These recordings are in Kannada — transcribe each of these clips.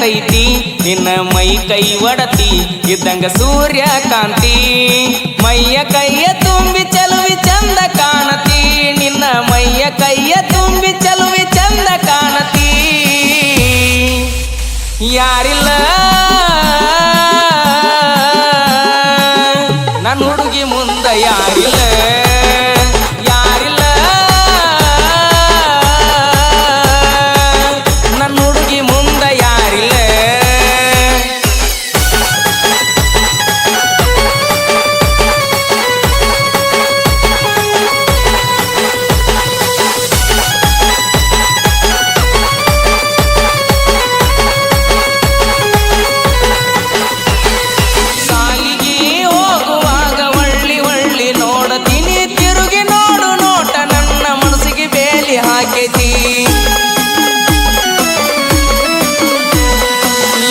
ಮೆರಿತೈತಿ ನಿನ್ನ ಮೈ ಕೈ ಒಡತಿ ಇದ್ದಂಗ ಸೂರ್ಯಕಾಂತಿ ಮೈಯ ಕೈಯ ತುಂಬಿ ಚಲುವಿ ಚಂದ ಕಾಣತಿ ನಿನ್ನ ಮೈಯ ಕೈಯ ತುಂಬಿ ಚಲುವಿ ಚಂದ ಕಾಣತಿ ಯಾರಿಲ್ಲ ನನ್ನ ಹುಡುಗಿ ಮುಂದ ಯಾರಿಲ್ಲ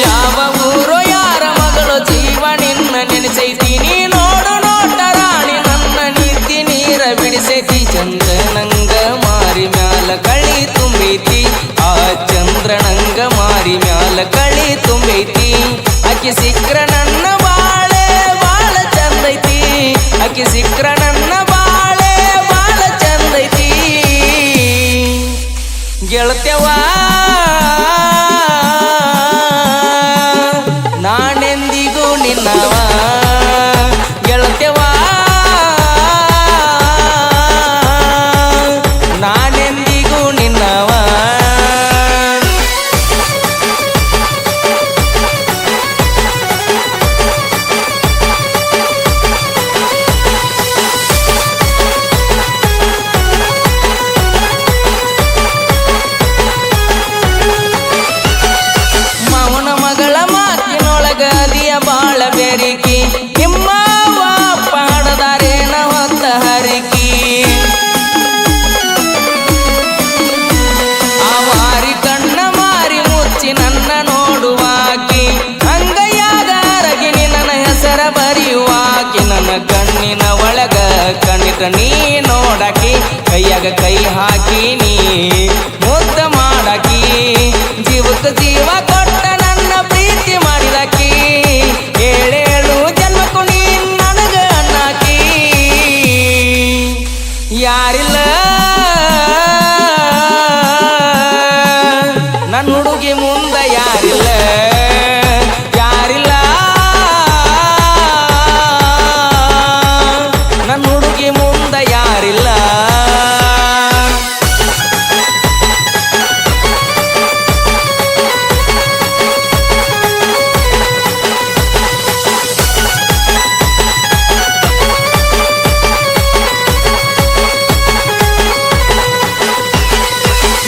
ಯಾವ ಊರೋ ಯಾರ ಮಗಳು ಜೀವ ನಿನ್ನ ನೆನೆಸೈತಿ ನೀ ನೋಡು ನೋಟ ರಾಣಿ ನನ್ನ ನಿದ್ದಿ ನೀರ ಬಿಡಿಸೈತಿ ಚಂದ್ರನಂಗ ಮಾರಿ ಮ್ಯಾಲ ಕಳಿ ತುಂಬೈತಿ ಆ ಚಂದ್ರನಂಗ ಮಾರಿ ಮ್ಯಾಲ ಕಳಿ ತುಂಬೈತಿ ಅಕ್ಕಿ ಸಿಕ್ರ ನನ್ನ ಬಾಳೆ ಬಾಳ ಚಂದೈತಿ ಅಕ್ಕಿ ಸಿಕ್ರ ನನ್ನ ಬಾಳೆ ಬಾಳ ಚಂದೈತಿ ಗೆಳತ್ಯವಾ ನಾನೆಂದಿಗೂ ನಿನ್ನವ ಗೆಳತ್ಯವಾ ನಾನೆಂದಿಗೂ ನಿನ್ನವ ಮಾವನ ಮಗಳ ಮಾತಿನೊಳಗದಿಯ ಬಾಳ ಬೆರಿಕಿ ನಿಮ್ಮವ್ವ ಪಾಡದಾರೇನ ಹೊತ್ತ ಹರಿಕಿ ಆ ಮಾರಿ ಕಣ್ಣ ಮಾರಿ ಮುಚ್ಚಿ ನನ್ನ ನೋಡುವಾಕಿ ಅಂಗೈಯಾಗ ಅರಗಿನಿ ನನ್ನ ಹೆಸರ ಬರೆಯುವಾಕಿ ನನ್ನ ಕಣ್ಣಿನ ಒಳಗ ಕಣ್ಣಿಟ ನೀ ನೋಡಾಕಿ ಕೈಯಾಗ ಕೈ ಹಾಕಿ ನೀ ಮುದ್ದ ಮಾಡಾಕಿ ಜೀವಕ್ಕೆ ಜೀವ ಕೊಟ್ಟ ನನ್ನ ಪ್ರೀತಿ ಮಾಡಿದಾಕಿ ಏಳೇಳು ಜನ್ಮಕ್ಕೂ ನೀ ನನಗ ಅಣ್ಣಾಕಿ ಯಾರಿಲ್ಲ ನನ್ನ ಹುಡುಗಿ ಮುಂದ ಯಾರಿಲ್ಲ ಯಾರಿಲ್ಲ ನನ್ನ ಹುಡುಗಿ ಮುಂದ ಯಾರಿಲ್ಲ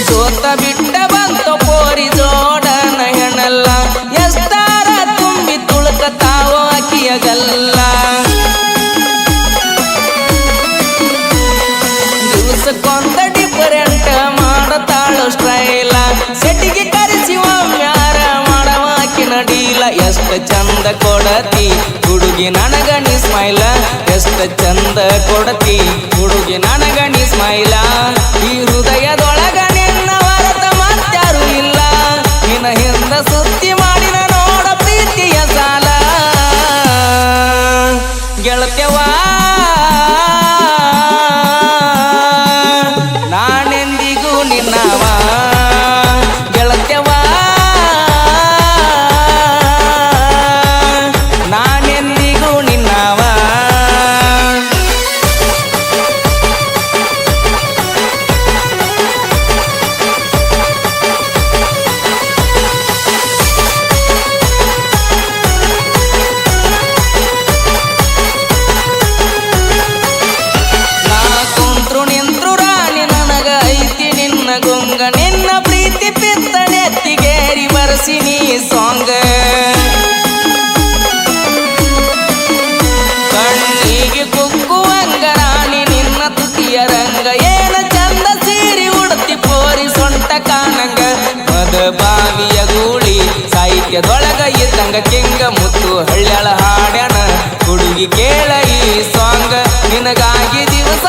ಜೋತ ಬಿಟ್ಟ ಬಂತು ಪೋರಿ ಜೋಡನ ಹೆಣಲ್ಲ ಎಷ್ಟಾರ ತುಂಬಿ ತುಳುಕತಾವ ಅಕಿಯಗಲ್ಲ ದಿವಸಕ್ಕೊಂದ ಡಿಫರೆಂಟ್ ಮಾಡತಾಳು ಸ್ಟೈಲ ಸೆಟ್ಟಿಗೆ ಕರೆಸಿ ಒಮ್ಮ್ಯಾರ ಮಾಡವಾಕಿ ನಡೀಲ ಎಷ್ಟು ಚಂದ ಕೊಡತಿ ಹುಡುಗಿ ನನಗ ನೀ ಸ್ಮೈಲ ಎಷ್ಟು ಚಂದ ಕೊಡತಿ ಹುಡುಗಿ ನನಗ ನೀ ಸ್ಮೈಲ ಈ ಹೃದಯದೊಳಗ ನಿನ್ನ ಹೊರತ ಮತ್ಯಾರು ಇಲ್ಲ ನಿನ್ನ ಹಿಂದ ಸುತ್ತಿ ಮಾಡಿನ ನೋಡ ಪ್ರೀತಿಯ ಸಾಲ ಗೆಳತ್ಯವಾ ನಾನೆಂದಿಗೂ ನಿನ್ನವ ಗೆಳತ್ಯವಾ ನಾನೆಂದಿಗೂ ನಿನ್ನವ ಗುಂಗ ನಿನ್ನ ಪ್ರೀತಿ ಪಿತ್ತನೆತ್ತಿಗೇರಿ ಬರ್ಸಿನಿ ಸಾಂಗ ಕಣ್ಣಿಗೆ ಕುಕ್ಕುವಂಗ ರಾಣಿ ನಿನ್ನ ತುಟಿಯ ರಂಗ ಏನ ಚಂದ ಸೀರಿ ಉಡ್ತಿ ಪೋರಿ ಸೊಂಟ ಕಾನಂಗ ಮದ ಬಾವಿಯ ಗೂಳಿ ಸಾಹಿತ್ಯದೊಳಗ ಇದ್ದಂಗ ಕಿಂಗ ಮುತ್ತು ಹಳ್ಳ್ಯಾಳ ಹಾಡ್ಯಾನ ಹುಡುಗಿ ಕೇಳ ಈ ಸಾಂಗ ನಿನಗಾಗಿ ದಿವಸ